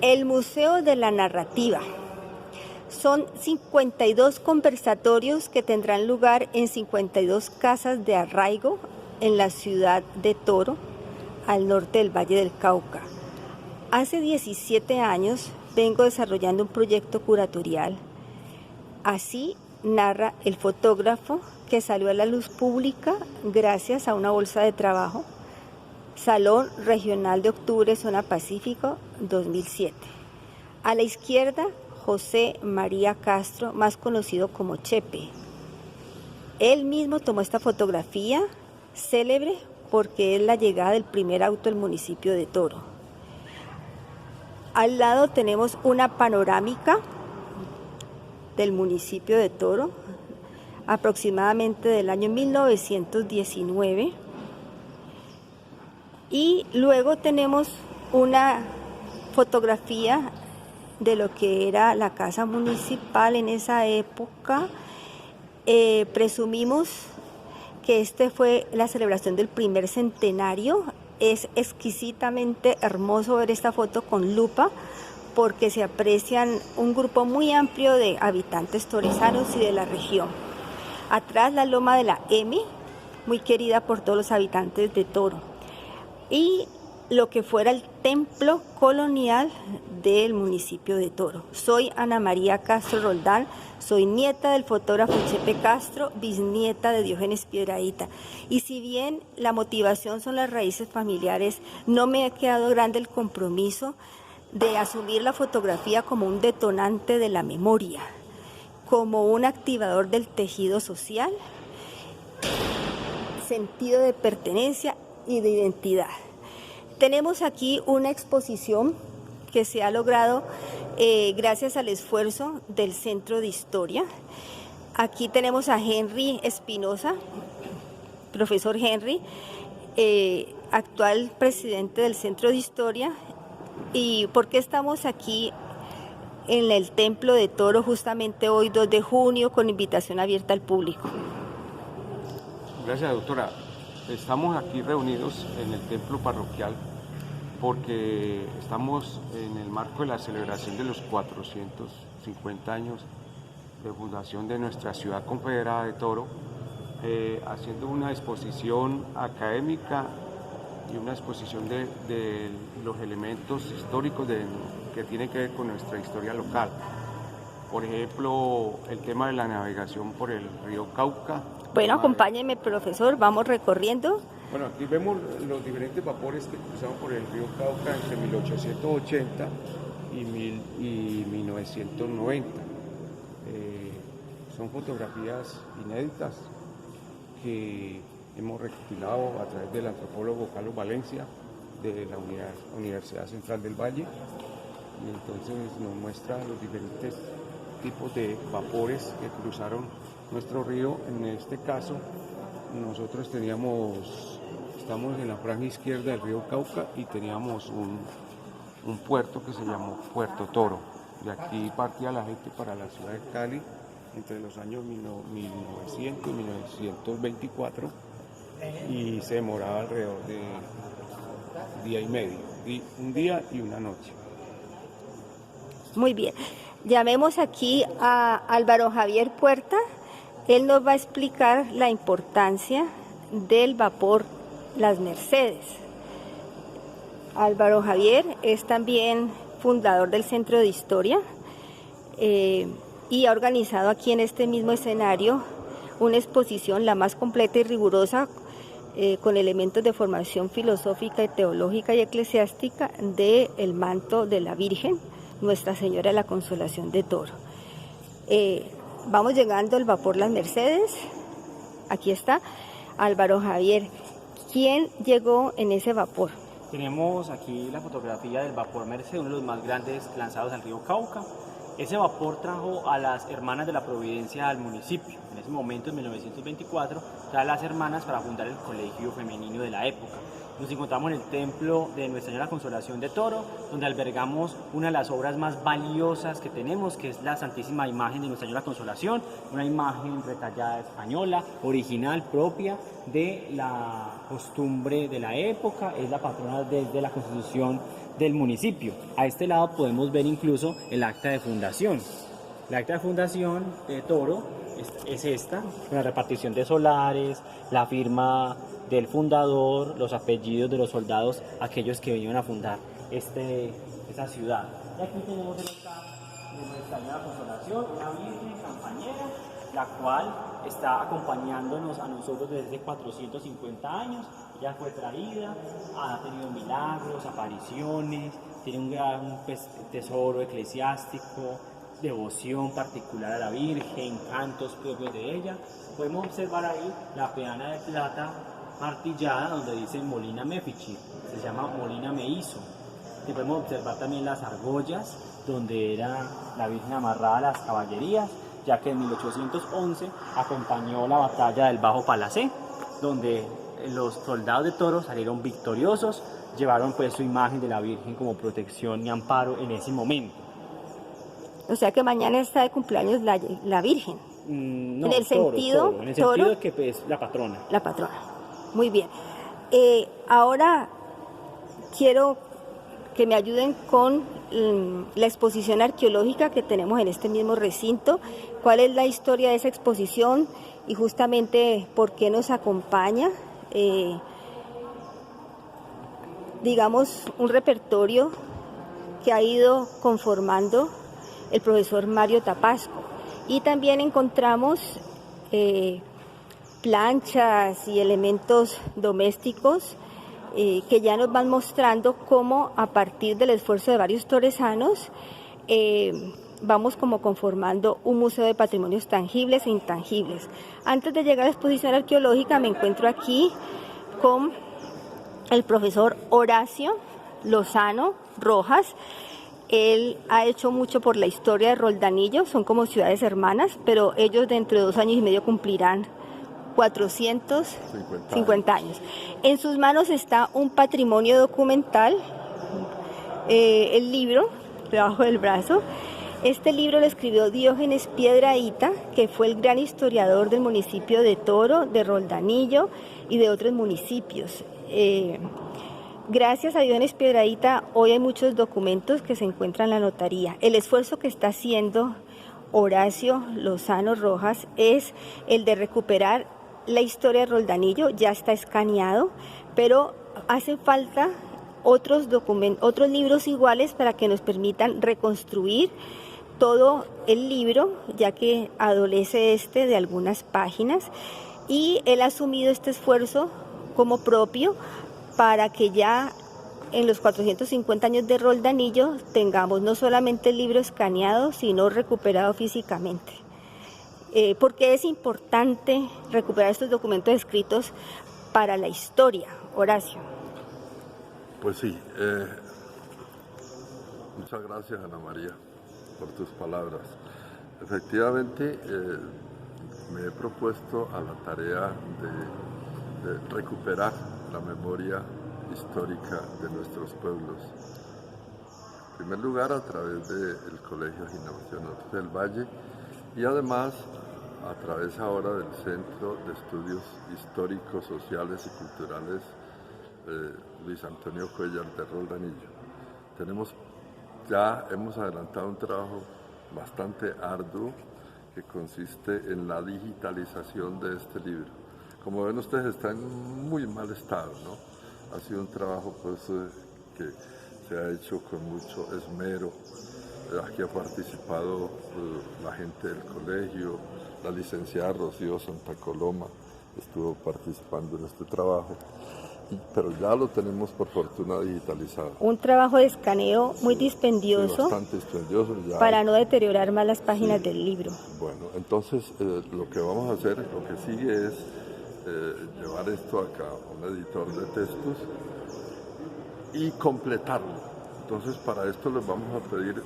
El Museo de la Narrativa. Son 52 conversatorios que tendrán lugar en 52 casas de arraigo en la ciudad de Toro, al norte del Valle del Cauca. Hace 17 años vengo desarrollando un proyecto curatorial. Así narra el fotógrafo que salió a la luz pública gracias a una bolsa de trabajo. Salón Regional de Octubre, Zona Pacífico, 2007. A la izquierda, José María Castro, más conocido como Chepe. Él mismo tomó esta fotografía, célebre porque es la llegada del primer auto al municipio de Toro. Al lado tenemos una panorámica del municipio de Toro, aproximadamente del año 1919. Y luego tenemos una fotografía de lo que era la casa municipal en esa época. Presumimos que este fue la celebración del primer centenario. Es exquisitamente hermoso ver esta foto con lupa porque se aprecian un grupo muy amplio de habitantes toresanos y de la región. Atrás la loma de la M, muy querida por todos los habitantes de Toro. Y lo que fuera el templo colonial del municipio de Toro. Soy Ana María Castro Roldán, soy nieta del fotógrafo Chepe Castro, bisnieta de Diógenes Piedradita. Y si bien la motivación son las raíces familiares, no me ha quedado grande el compromiso de asumir la fotografía como un detonante de la memoria, como un activador del tejido social, sentido de pertenencia y de identidad. Tenemos aquí una exposición que se ha logrado gracias al esfuerzo del Centro de Historia. Aquí tenemos a Henry Espinosa, profesor Henry, actual presidente del Centro de Historia. ¿Y por qué estamos aquí en el Templo de Toro justamente hoy, 2 de junio, con invitación abierta al público? Gracias, doctora. Estamos aquí reunidos en el templo parroquial porque estamos en el marco de la celebración de los 450 años de fundación de nuestra ciudad confederada de Toro, haciendo una exposición académica y una exposición de los elementos históricos que tienen que ver con nuestra historia local. Por ejemplo, el tema de la navegación por el río Cauca. Bueno, acompáñeme, profesor, vamos recorriendo. Bueno, aquí vemos los diferentes vapores que cruzaron por el río Cauca entre 1880 y 1990. Son fotografías inéditas que hemos recopilado a través del antropólogo Carlos Valencia de la Universidad Central del Valle, y entonces nos muestra los diferentes tipos de vapores que cruzaron nuestro río. En este caso, nosotros estamos en la franja izquierda del río Cauca y teníamos un puerto que se llamó Puerto Toro. De aquí partía la gente para la ciudad de Cali entre los años 1900 y 1924 y se demoraba alrededor de día y medio, un día y una noche. Muy bien. Llamemos aquí a Álvaro Javier Puerta. Él nos va a explicar la importancia del vapor Las Mercedes. Álvaro Javier es también fundador del Centro de Historia y ha organizado aquí en este mismo escenario una exposición, la más completa y rigurosa, con elementos de formación filosófica y teológica y eclesiástica del manto de la Virgen, Nuestra Señora de la Consolación de Toro. Vamos llegando al vapor Las Mercedes. Aquí está Álvaro Javier. ¿Quién llegó en ese vapor? Tenemos aquí la fotografía del vapor Mercedes, uno de los más grandes lanzados al río Cauca. Ese vapor trajo a las hermanas de la Providencia al municipio. En ese momento, en 1924, trae a las hermanas para fundar el colegio femenino de la época. Nos encontramos en el templo de Nuestra Señora Consolación de Toro, donde albergamos una de las obras más valiosas que tenemos, que es la Santísima Imagen de Nuestra Señora Consolación, una imagen retallada española, original, propia de la costumbre de la época. Es la patrona desde la Constitución del municipio. A este lado podemos ver incluso el acta de fundación. La acta de fundación de Toro es esta, con la repartición de solares, la firma del fundador, los apellidos de los soldados, aquellos que vinieron a fundar esta ciudad. Y aquí tenemos el altar de Nuestra Señora Consolación, una Virgen campañera, la cual está acompañándonos a nosotros desde 450 años. Ella fue traída, ha tenido milagros, apariciones, tiene un gran tesoro eclesiástico, devoción particular a la Virgen, cantos propios de ella. Podemos observar ahí la peana de plata martillada donde dice Molina Mefichi, se llama Molina Mehizo. Y podemos observar también las argollas donde era la Virgen amarrada a las caballerías, ya que en 1811 acompañó la batalla del Bajo Palacé, donde los soldados de Toro salieron victoriosos, llevaron pues su imagen de la Virgen como protección y amparo en ese momento. O sea que mañana está de cumpleaños la Virgen. No, en el sentido, en el sentido de que es la patrona. La patrona. Muy bien. Ahora quiero que me ayuden con la exposición arqueológica que tenemos en este mismo recinto. ¿Cuál es la historia de esa exposición y justamente por qué nos acompaña? Digamos, un repertorio que ha ido conformando el profesor Mario Tapasco. Y también encontramos planchas y elementos domésticos que ya nos van mostrando cómo a partir del esfuerzo de varios toresanos vamos como conformando un museo de patrimonios tangibles e intangibles. Antes de llegar a la exposición arqueológica me encuentro aquí con el profesor Horacio Lozano Rojas. Él ha hecho mucho por la historia de Roldanillo, son como ciudades hermanas, pero ellos dentro de 2 años y medio cumplirán 450 años. En sus manos está un patrimonio documental, el libro, debajo del brazo. Este libro lo escribió Diógenes Piedrahíta, que fue el gran historiador del municipio de Toro, de Roldanillo y de otros municipios. Gracias a Diógenes Piedrahíta, hoy hay muchos documentos que se encuentran en la notaría. El esfuerzo que está haciendo Horacio Lozano Rojas es el de recuperar la historia de Roldanillo, ya está escaneado, pero hacen falta otros libros iguales para que nos permitan reconstruir todo el libro, ya que adolece de algunas páginas, y él ha asumido este esfuerzo como propio para que ya en los 450 años de Roldanillo tengamos no solamente el libro escaneado, sino recuperado físicamente. ¿Por qué es importante recuperar estos documentos escritos para la historia, Horacio? Pues sí, muchas gracias, Ana María, por tus palabras. Efectivamente, me he propuesto a la tarea de recuperar la memoria histórica de nuestros pueblos. En primer lugar, a través del Colegio Gimnasio Norte del Valle y además a través ahora del Centro de Estudios Históricos, Sociales y Culturales Luis Antonio Cuellar de Roldanillo. Hemos adelantado un trabajo bastante arduo que consiste en la digitalización de este libro. Como ven ustedes, está en muy mal estado, ¿no? Ha sido un trabajo pues, que se ha hecho con mucho esmero. Aquí ha participado la gente del colegio, la licenciada Rocío Santa Coloma estuvo participando en este trabajo, pero ya lo tenemos por fortuna digitalizado. Un trabajo de escaneo muy dispendioso, sí, bastante dispendioso ya, para no deteriorar más las páginas del libro. Bueno, entonces lo que vamos a hacer, lo que sigue es llevar esto acá a un editor de textos y completarlo. Entonces para esto les vamos a pedir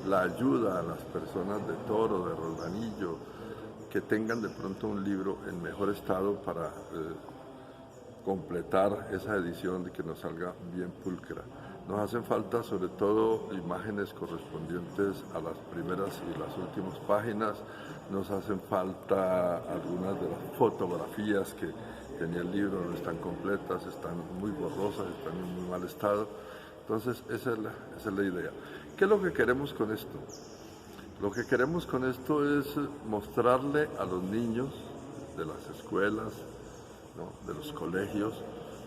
la ayuda a las personas de Toro, de Roldanillo, que tengan de pronto un libro en mejor estado para completar esa edición de que nos salga bien pulcra. Nos hacen falta sobre todo imágenes correspondientes a las primeras y las últimas páginas, nos hacen falta algunas de las fotografías que tenía el libro, no están completas, están muy borrosas, están en muy mal estado. Entonces, esa es la idea. ¿Qué es lo que queremos con esto? Lo que queremos con esto es mostrarle a los niños de las escuelas, ¿no?, de los colegios,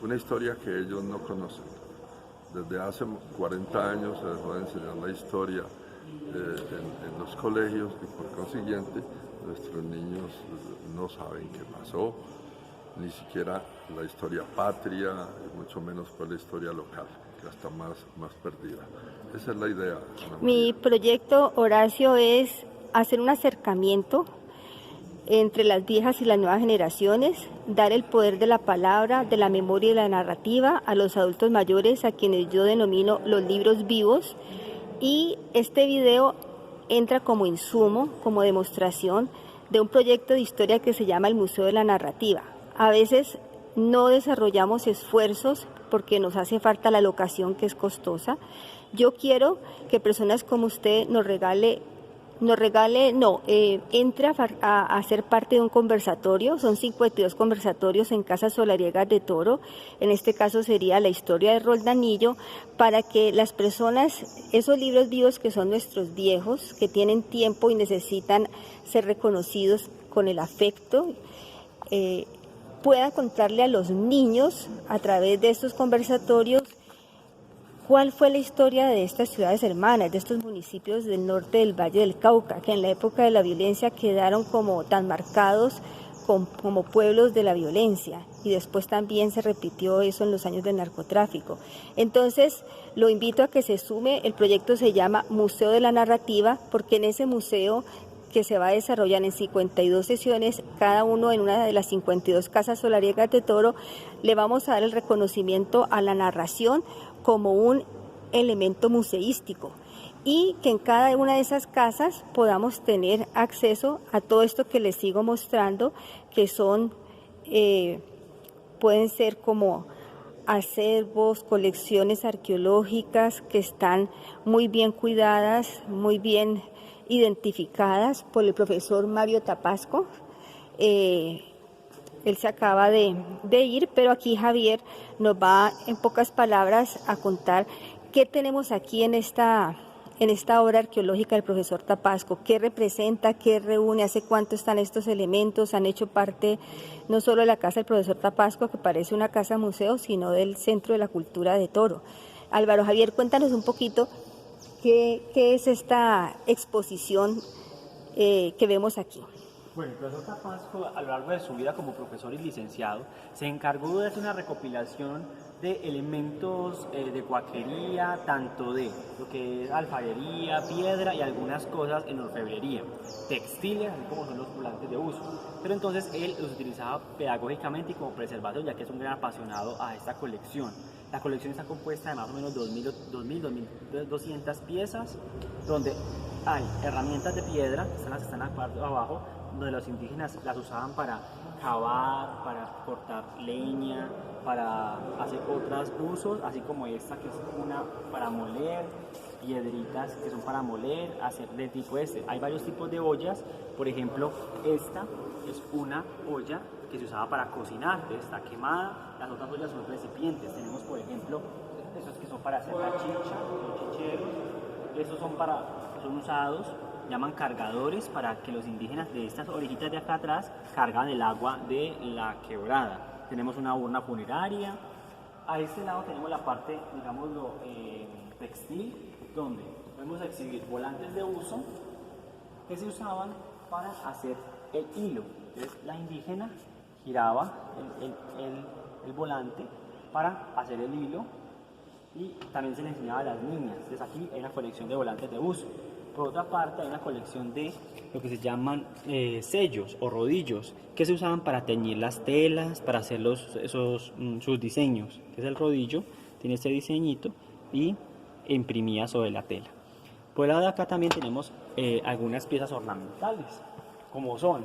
una historia que ellos no conocen. Desde hace 40 años se dejó de enseñar la historia en los colegios y por consiguiente nuestros niños no saben qué pasó, ni siquiera la historia patria, y mucho menos por la historia local, que está más perdida. Esa es la idea. Mi proyecto, Horacio, es hacer un acercamiento entre las viejas y las nuevas generaciones, dar el poder de la palabra, de la memoria y la narrativa a los adultos mayores, a quienes yo denomino los libros vivos, y este video entra como insumo, como demostración de un proyecto de historia que se llama el Museo de la Narrativa. A veces no desarrollamos esfuerzos porque nos hace falta la locación, que es costosa. Yo quiero que personas como usted entre a ser parte de un conversatorio. Son 52 conversatorios en Casas Solariegas de Toro. En este caso sería la historia de Roldanillo, para que las personas, esos libros vivos que son nuestros viejos, que tienen tiempo y necesitan ser reconocidos con el afecto, puedan contarle a los niños a través de estos conversatorios cuál fue la historia de estas ciudades hermanas, de estos municipios del norte del Valle del Cauca, que en la época de la violencia quedaron como tan marcados como pueblos de la violencia, y después también se repitió eso en los años del narcotráfico. Entonces, lo invito a que se sume. El proyecto se llama Museo de la Narrativa, porque en ese museo, que se va a desarrollar en 52 sesiones, cada uno en una de las 52 Casas Solariegas de Toro, le vamos a dar el reconocimiento a la narración como un elemento museístico, y que en cada una de esas casas podamos tener acceso a todo esto que les sigo mostrando, que son, pueden ser como acervos, colecciones arqueológicas que están muy bien cuidadas, muy bien identificadas por el profesor Mario Tapasco. Él se acaba de ir, pero aquí Javier nos va en pocas palabras a contar qué tenemos aquí en esta obra arqueológica del profesor Tapasco, qué representa, qué reúne, hace cuánto están estos elementos, han hecho parte no solo de la casa del profesor Tapasco, que parece una casa museo, sino del Centro de la Cultura de Toro. Álvaro, Javier, cuéntanos un poquito qué es esta exposición que vemos aquí. Bueno, el profesor Tapasco, a lo largo de su vida como profesor y licenciado, se encargó de hacer una recopilación de elementos de cuaquería, tanto de lo que es alfarería, piedra y algunas cosas en orfebrería, textiles, así como son los volantes de uso. Pero entonces él los utilizaba pedagógicamente y como preservación, ya que es un gran apasionado a esta colección. La colección está compuesta de más o menos 2.200 piezas, donde hay herramientas de piedra, que están abajo, donde los indígenas las usaban para cavar, para cortar leña, para hacer otros usos, así como esta que es una para moler, piedritas que son para moler, hacer de tipo este. Hay varios tipos de ollas, por ejemplo, esta es una olla que se usaba para cocinar, está quemada. Las otras ollas son recipientes. Tenemos, por ejemplo, estos que son para hacer la chicha, los chicheros. Estos son usados, llaman cargadores, para que los indígenas de estas orejitas de acá atrás cargan el agua de la quebrada. Tenemos una urna funeraria. A este lado tenemos la parte, digámoslo, textil, donde podemos exhibir volantes de uso que se usaban para hacer el hilo. Entonces, la indígena giraba el volante para hacer el hilo, y también se le enseñaba a las niñas. Entonces aquí hay una colección de volantes de uso. Por otra parte hay una colección de lo que se llaman sellos o rodillos, que se usaban para teñir las telas, para hacer sus diseños. Es el rodillo, tiene este diseñito y imprimía sobre la tela. Por el lado de acá también tenemos algunas piezas ornamentales, como son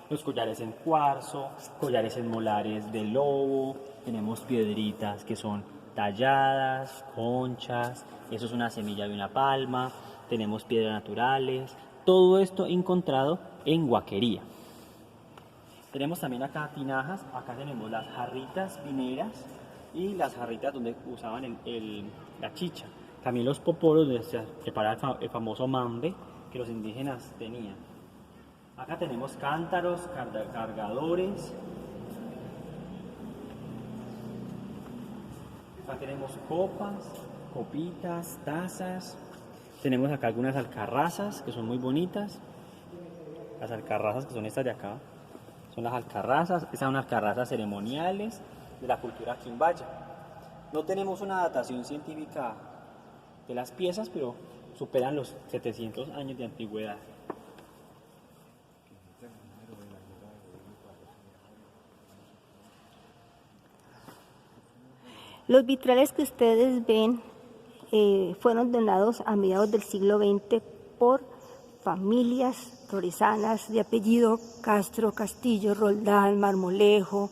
los collares en cuarzo, collares en molares de lobo, tenemos piedritas que son talladas, conchas, eso es una semilla de una palma, tenemos piedras naturales, todo esto encontrado en Guaquería. Tenemos también acá tinajas, acá tenemos las jarritas mineras y las jarritas donde usaban la chicha. También los poporos, donde se prepara el famoso mambe que los indígenas tenían. Acá tenemos cántaros, cargadores. Acá tenemos copas, copitas, tazas. Tenemos acá algunas alcarrazas que son muy bonitas. Las alcarrazas que son estas de acá son las alcarrazas. Estas son alcarrazas ceremoniales de la cultura quimbaya. No tenemos una datación científica de las piezas, pero superan los 700 años de antigüedad. Los vitrales que ustedes ven fueron donados a mediados del siglo XX por familias torresanas de apellido Castro, Castillo, Roldán, Marmolejo,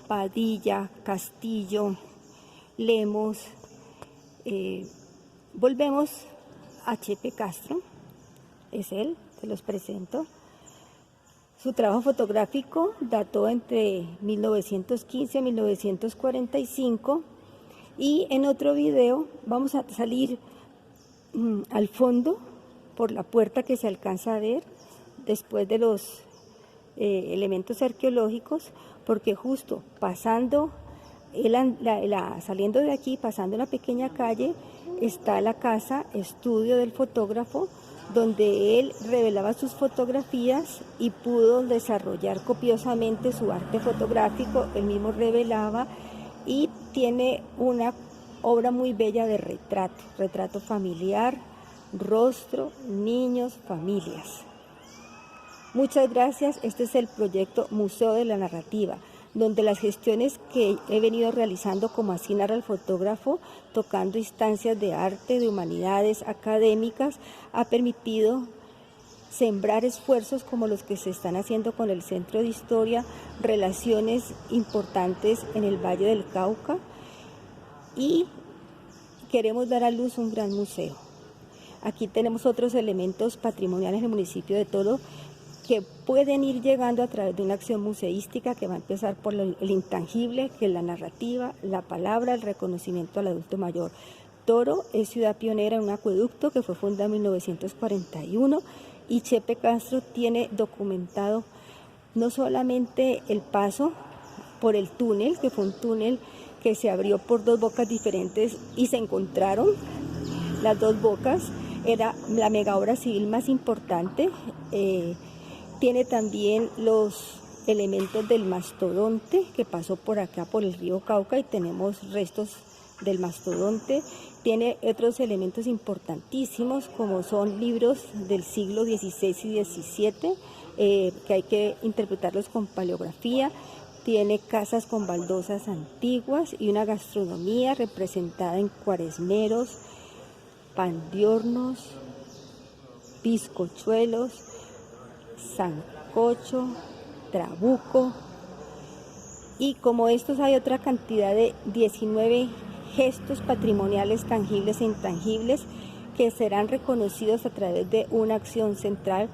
Padilla, Castillo, Lemos. Volvemos a Chepe Castro, es él, se los presento. Su trabajo fotográfico dató entre 1915 y 1945. Y en otro video vamos a salir al fondo por la puerta que se alcanza a ver después de los elementos arqueológicos, porque justo pasando, saliendo de aquí, pasando una pequeña calle, está la casa estudio del fotógrafo, donde él revelaba sus fotografías y pudo desarrollar copiosamente su arte fotográfico. Él mismo revelaba y tiene una obra muy bella de retrato familiar, rostro, niños, familias. Muchas gracias. Este es el proyecto Museo de la Narrativa, donde las gestiones que he venido realizando como Así narra el fotógrafo, tocando instancias de arte, de humanidades, académicas, ha permitido sembrar esfuerzos como los que se están haciendo con el Centro de Historia, relaciones importantes en el Valle del Cauca, y queremos dar a luz un gran museo. Aquí tenemos otros elementos patrimoniales del municipio de Toro que pueden ir llegando a través de una acción museística que va a empezar por el intangible, que es la narrativa, la palabra, el reconocimiento al adulto mayor. Toro es ciudad pionera en un acueducto que fue fundado en 1941, y Chepe Castro tiene documentado no solamente el paso por el túnel, que fue un túnel que se abrió por dos bocas diferentes y se encontraron las dos bocas, era la mega obra civil más importante. Tiene también los elementos del mastodonte que pasó por acá por el río Cauca y tenemos restos del mastodonte. Tiene otros elementos importantísimos como son libros del siglo XVI y XVII que hay que interpretarlos con paleografía. Tiene casas con baldosas antiguas y una gastronomía representada en cuaresmeros, pan de hornos, bizcochuelos, sancocho, trabuco, y como estos hay otra cantidad de 19 gestos patrimoniales tangibles e intangibles que serán reconocidos a través de una acción central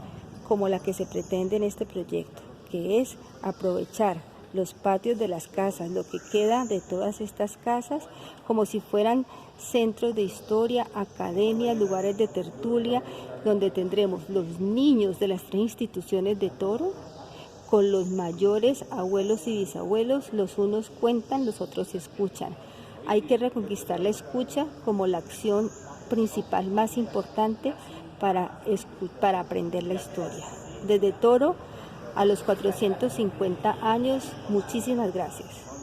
como la que se pretende en este proyecto, que es aprovechar los patios de las casas, lo que queda de todas estas casas, como si fueran centros de historia, academias, lugares de tertulia, donde tendremos los niños de las tres instituciones de Toro, con los mayores, abuelos y bisabuelos, los unos cuentan, los otros escuchan. Hay que reconquistar la escucha como la acción principal más importante para aprender la historia. Desde Toro a los 450 años, muchísimas gracias.